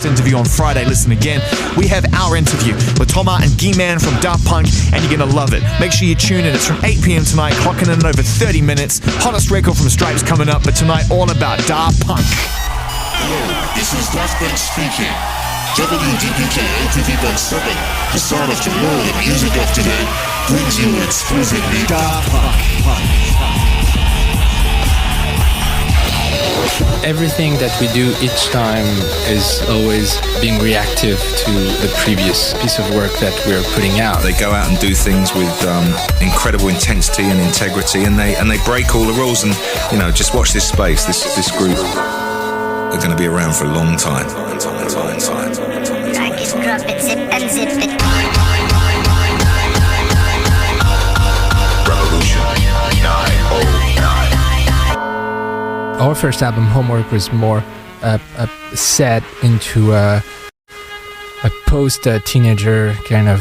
interview on Friday. Listen again. We have our interview with Thomas and Guy-Man from Daft Punk, and you're going to love it. Make sure you tune in. It's from 8 p.m. tonight, clocking in over 30 minutes. Hottest record from Stripes coming up, but tonight all about Daft Punk. Hello, this is Daft Punk speaking. WDPK 80.7, the sound of tomorrow, the music of today, brings you exclusively Daft Punk. Everything that we do each time is always being reactive to the previous piece of work that we're putting out. They go out and do things with incredible intensity and integrity, and they break all the rules. And just watch this space. This group are going to be around for a long time. Drag it, drop it, zip and zip it. Revolution 909. Our first album, Homework, was more set into a post-teenager kind of,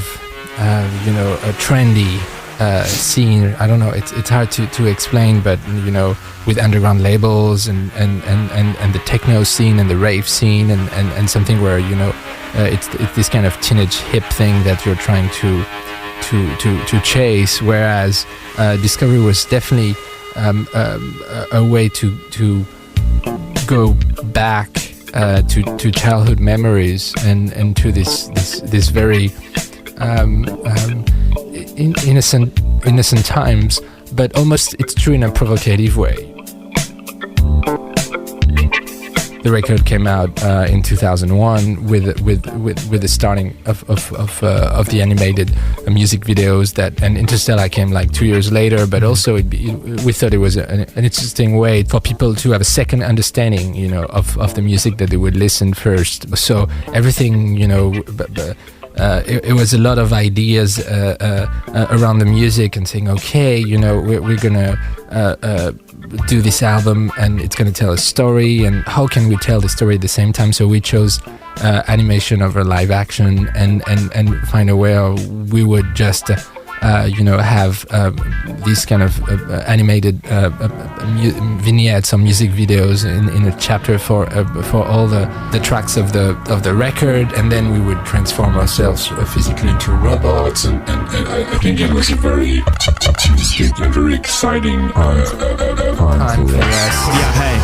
a trendy scene. I don't know. It's hard to explain, but with underground labels and the techno scene and the rave scene and something where it's this kind of teenage hip thing that you're trying to chase. Whereas Discovery was definitely a way to go back to childhood memories and to this very innocent times, but almost it's true in a provocative way. The record came out in 2001 with the starting of the animated music videos and Interstellar came like 2 years later. But also we thought it was an interesting way for people to have a second understanding, of the music that they would listen first. So everything, it was a lot of ideas around the music and saying, okay, we're gonna do this album and it's gonna tell a story, and how can we tell the story at the same time? So we chose animation over live action and find a way we would just have these kind of animated vignettes or music videos in a chapter for all the tracks of the record, and then we would transform ourselves physically into robots. And I think it was a very optimistic and very exciting time for us. Yeah, hey,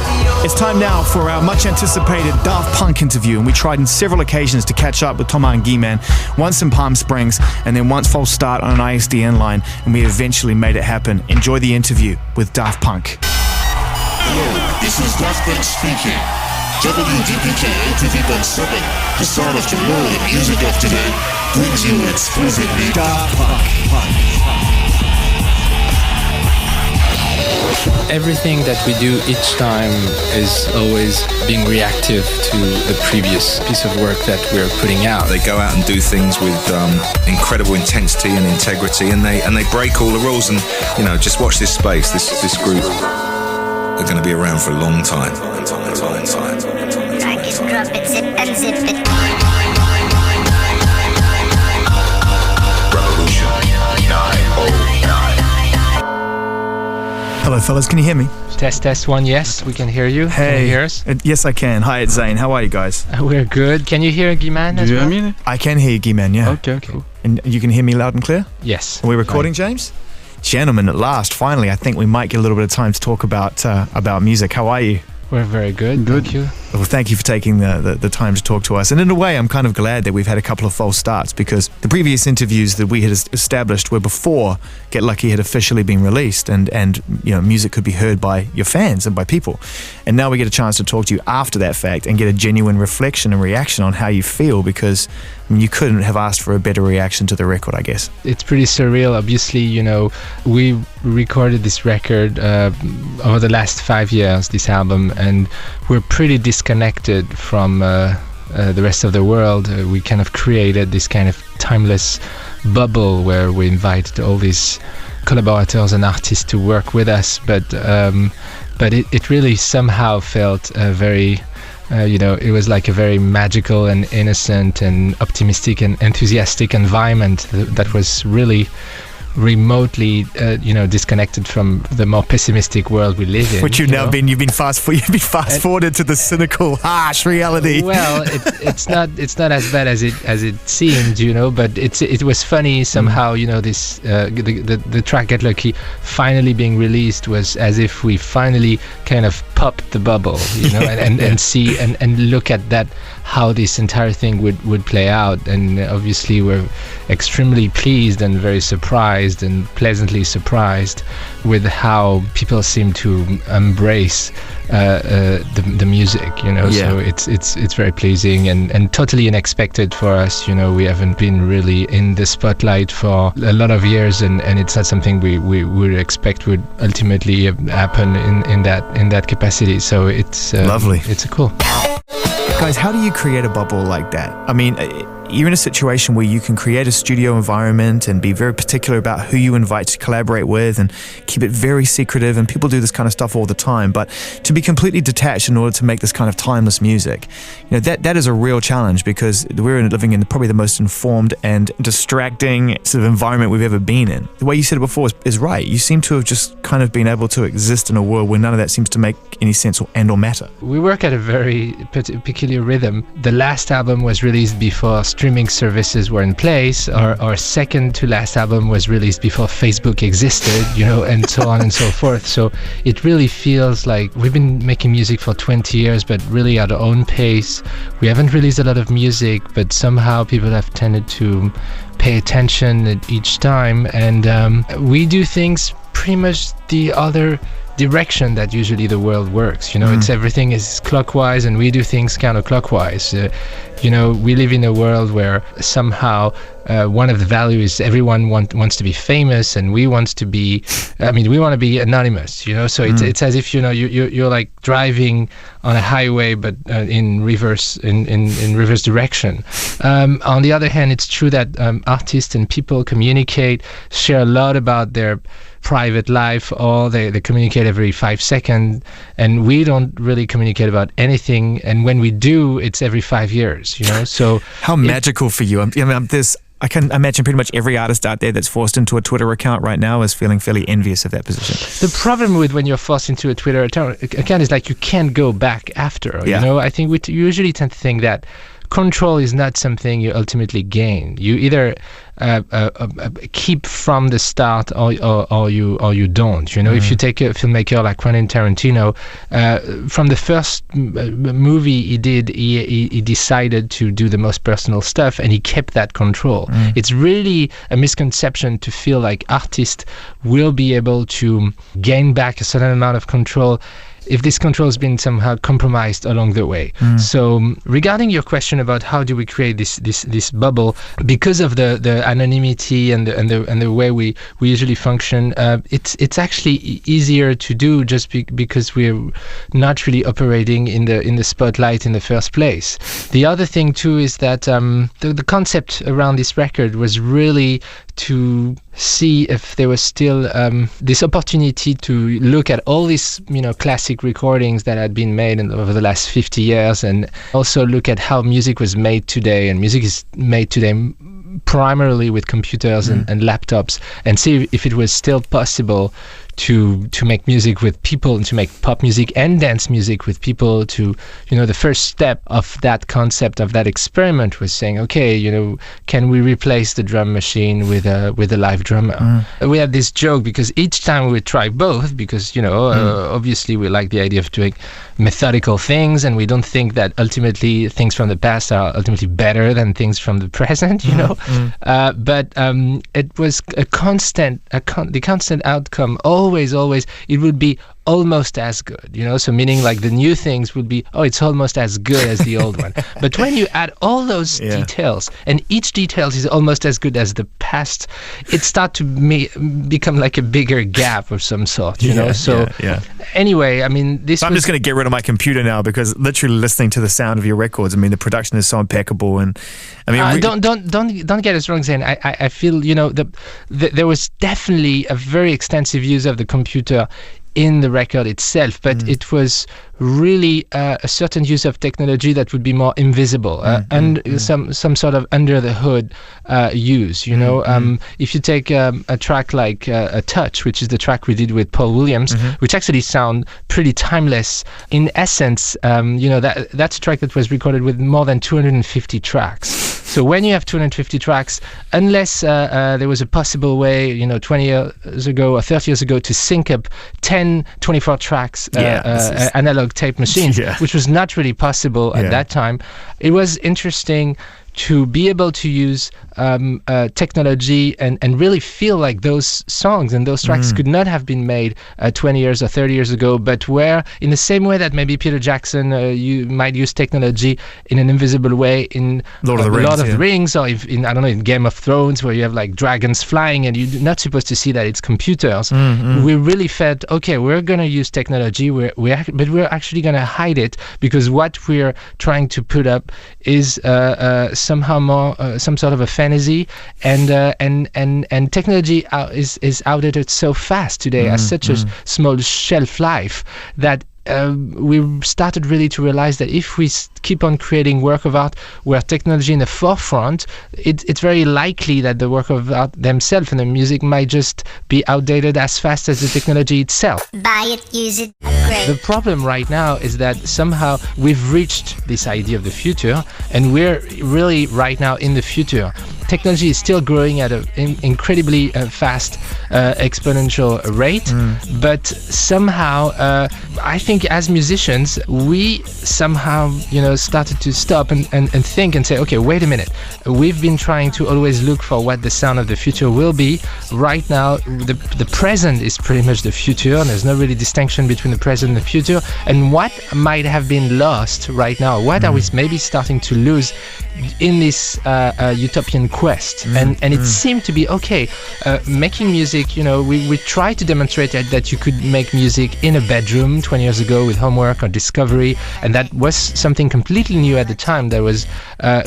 it's time now for our much anticipated Daft Punk interview, and we tried on several occasions to catch up with Thomas and Guy-Man, once in Palm Springs and then once false start on an ISDN line, and we eventually made it happen. Enjoy the interview with Daft Punk. Hello, this is Daft Punk speaking. WDPK 80.7, the sound of tomorrow, the music of today, brings you exclusively Daft Punk. Everything that we do each time is always being reactive to the previous piece of work that we're putting out. They go out and do things with incredible intensity and integrity, and they break all the rules. And just watch this space. This group are going to be around for a long time. Drag it, drop it, zip and zip it. Revolution 909. Hello, fellas. Can you hear me? Test 1. Yes, we can hear you. Hey. Can you hear us? Yes, I can. Hi, it's Zane. How are you guys? We're good. Can you hear Guy-Man as well? Do you hear me? I can hear you, Guy-Man, yeah. Okay, cool. And you can hear me loud and clear? Yes. Are we recording, James? Gentlemen, at last, finally, I think we might get a little bit of time to talk about music. How are you? We're very good. Thank you. Well, thank you for taking the time to talk to us. And in a way, I'm kind of glad that we've had a couple of false starts, because the previous interviews that we had established were before Get Lucky had officially been released, and music could be heard by your fans and by people. And now we get a chance to talk to you after that fact and get a genuine reflection and reaction on how you feel, because you couldn't have asked for a better reaction to the record, I guess. It's pretty surreal. Obviously, we recorded this record over the last 5 years, this album, and we're pretty disconnected from the rest of the world. We kind of created this kind of timeless bubble where we invite all these collaborators and artists to work with us, but it really somehow felt very it was like a very magical and innocent and optimistic and enthusiastic environment that was really remotely, disconnected from the more pessimistic world we live in. Which you've been fast forwarded to the cynical, harsh reality. Well, it's not as bad as it seemed, but it was funny somehow. This the track Get Lucky finally being released was as if we finally kind of popped the bubble, and see and look at that, how this entire thing would play out. And obviously we're extremely pleased and very surprised and pleasantly surprised with how people seem to embrace the music, So it's very pleasing and totally unexpected for us. We haven't been really in the spotlight for a lot of years, and it's not something we would expect would ultimately happen in that capacity. So it's lovely. It's cool. Guys, how do you create a bubble like that? I mean, you're in a situation where you can create a studio environment and be very particular about who you invite to collaborate with and keep it very secretive, and people do this kind of stuff all the time. But to be completely detached in order to make this kind of timeless music, that is a real challenge, because we're living in probably the most informed and distracting sort of environment we've ever been in. The way you said it before is right. You seem to have just kind of been able to exist in a world where none of that seems to make any sense or matter. We work at a very peculiar rhythm. The last album was released before streaming services were in place. Our second to last album was released before Facebook existed, and so on and so forth. So it really feels like we've been making music for 20 years, but really at our own pace. We haven't released a lot of music, but somehow people have tended to pay attention at each time. And we do things pretty much the other direction that usually the world works. It's everything is clockwise and we do things counterclockwise. We live in a world where somehow one of the values is everyone wants to be famous, and we want to be anonymous, so it's as if you're like driving on a highway but in reverse direction. On the other hand, it's true that artists and people share a lot about their private life, or they communicate every 5 seconds, and we don't really communicate about anything, and when we do, it's every 5 years, so how magical for you. I can imagine pretty much every artist out there that's forced into a Twitter account right now is feeling fairly envious of that position. The problem with when you're forced into a Twitter account is like you can't go back after. I think we usually tend to think that control is not something you ultimately gain. You either keep from the start or you don't. If you take a filmmaker like Quentin Tarantino, from the first movie he did, he decided to do the most personal stuff, and he kept that control. It's really a misconception to feel like artists will be able to gain back a certain amount of control if this control has been somehow compromised along the way. So regarding your question about how do we create this bubble, because of the anonymity and the way we usually function, it's actually easier to do just because we're not really operating in the spotlight in the first place. The other thing too is that the concept around this record was really to see if there was still this opportunity to look at all these classic recordings that had been made over the last 50 years, and also look at how music was made today. And music is made today primarily with computers and laptops, and see if it was still possible to make music with people, and to make pop music and dance music with people. To the first step of that concept, of that experiment, was saying, okay, can we replace the drum machine with a live drummer? We had this joke, because each time we would try both, because obviously we like the idea of doing methodical things, and we don't think that ultimately things from the past are ultimately better than things from the present, but it was the constant outcome always it would be almost as good, so meaning like the new things would be, it's almost as good as the old one. But when you add all those details, and each detail is almost as good as the past, it starts to become like a bigger gap of some sort, So anyway, this so I'm just going to get rid of my computer now, because literally listening to the sound of your records, the production is so impeccable. And don't get us wrong, Zane. I feel there was definitely a very extensive use of the computer in the record itself, but it was really a certain use of technology that would be more invisible and some sort of under the hood use. If you take a track like a Touch, which is the track we did with Paul Williams, which actually sound pretty timeless. In essence, that's a track that was recorded with more than 250 tracks. So when you have 250 tracks, unless there was a possible way, 20 years ago or 30 years ago, to sync up 10 24 tracks analog tape machines, which was not really possible at that time, it was interesting to be able to use technology and really feel like those songs and those tracks could not have been made 20 years or 30 years ago, but where, in the same way that maybe Peter Jackson you might use technology in an invisible way in Lord of the Rings, or if in Game of Thrones, where you have like dragons flying and you're not supposed to see that it's computers. We really felt, okay, we're going to use technology, but we're actually going to hide it, because what we're trying to put up is somehow more some sort of a fantasy, and technology is outdated so fast today, has such a small shelf life, that we started really to realize that if we keep on creating work of art where technology in the forefront, it's very likely that the work of art themselves and the music might just be outdated as fast as the technology itself. Buy it, use it, upgrade. The problem right now is that somehow we've reached this idea of the future, and we're really right now in the future. Technology is still growing at an incredibly fast exponential rate, but somehow I think as musicians we somehow started to stop and think and say, okay, wait a minute, we've been trying to always look for what the sound of the future will be. Right now the present is pretty much the future, and there's no really distinction between the present and the future, and what might have been lost right now, what are we maybe starting to lose in this utopian quest. And it seemed to be okay, making music, we tried to demonstrate that you could make music in a bedroom 20 years ago with Homework or Discovery, and that was something completely new at the time. That was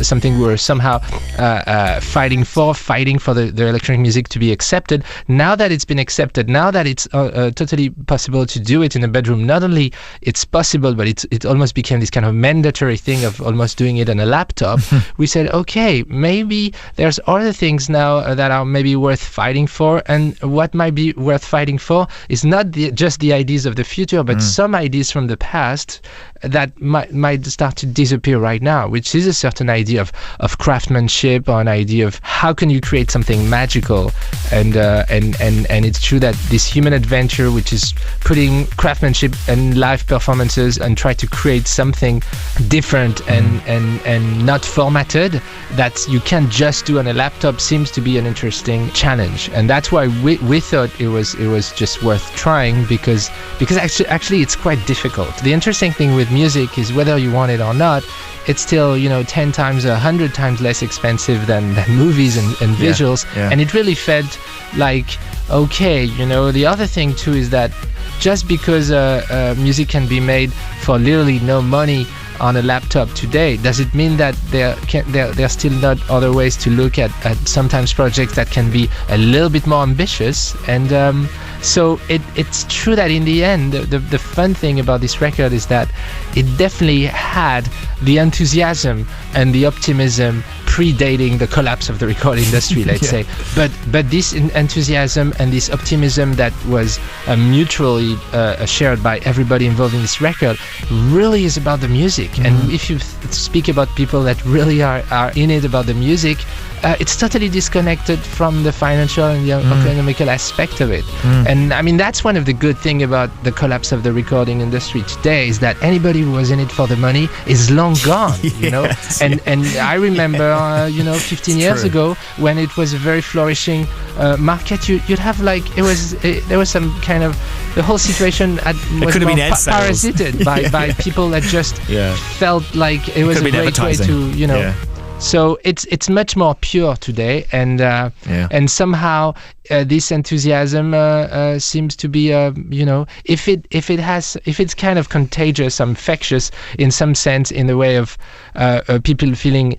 something we were somehow fighting for the electronic music to be accepted. Now that it's been accepted, now that it's totally possible to do it in a bedroom, not only it's possible, but it almost became this kind of mandatory thing of almost doing it on a laptop. We said, okay, maybe there's other things now that are maybe worth fighting for, and what might be worth fighting for is not just the ideas of the future, but some ideas from the past that might start to disappear right now, which is a certain idea of craftsmanship, or an idea of how can you create something magical, and it's true that this human adventure, which is putting craftsmanship and live performances and try to create something different and not formatted, that you can't just do on a laptop, seems to be an interesting challenge. And that's why we thought it was just worth trying, because actually it's quite difficult. The interesting thing with music is, whether you want it or not, it's still 10 times, 100 times less expensive than movies and visuals. And it really felt like, okay, the other thing too is that just because music can be made for literally no money on a laptop today, does it mean that there are still not other ways to look at sometimes projects that can be a little bit more ambitious? And so it's true that in the end, the fun thing about this record is that it definitely had the enthusiasm and the optimism predating the collapse of the record industry, let's say. But this enthusiasm and this optimism that was mutually shared by everybody involved in this record really is about the music. And if you speak about people that really are in it about the music, it's totally disconnected from the financial and the economical aspect of it. And I mean, that's one of the good things about the collapse of the recording industry today, is that anybody who was in it for the money is long gone, And I remember 15 years ago, when it was a very flourishing market, you'd have there was some kind of, the whole situation was more parasited by people that just felt like it was a great way to So it's much more pure today, and somehow this enthusiasm seems to be if it's kind of contagious, infectious in some sense, in the way of people feeling